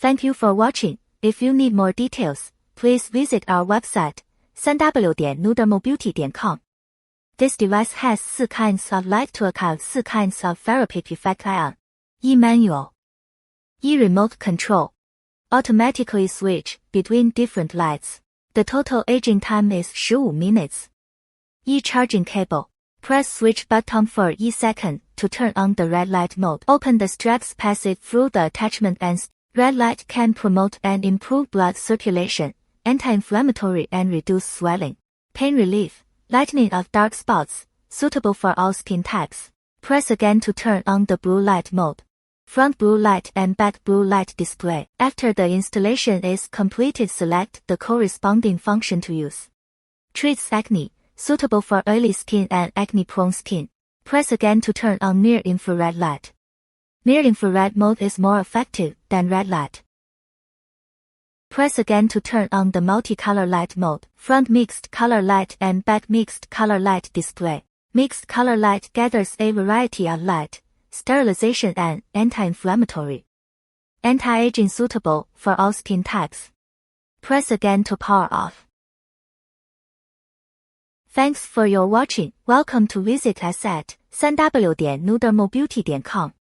Thank you for watching. If you need more details, please visit our website, www.newdermobeauty.com. This device has 4 kinds of light to account 4 kinds of therapeutic effect on. E-manual. E-remote control. Automatically switch between different lights. The total aging time is 15 minutes. E-charging cable. Press switch button for E-second to turn on the red light mode. Open the straps, pass it through the attachment ends. Red light can promote and improve blood circulation, anti-inflammatory and reduce swelling. Pain relief. Lightening of dark spots, suitable for all skin types. Press again to turn on the blue light mode. Front blue light and back blue light display. After the installation is completed, select the corresponding function to use. Treats acne, suitable for oily skin and acne-prone skin. Press again to turn on near-infrared light. Near-infrared mode is more effective than red light. Press again to turn on the multicolor light mode. Front mixed color light and back mixed color light display. Mixed color light gathers a variety of light, sterilization and anti-inflammatory. Anti-aging, suitable for all skin types. Press again to power off. Thanks for your watching. Welcome to visit us at www.newdermobeauty.com.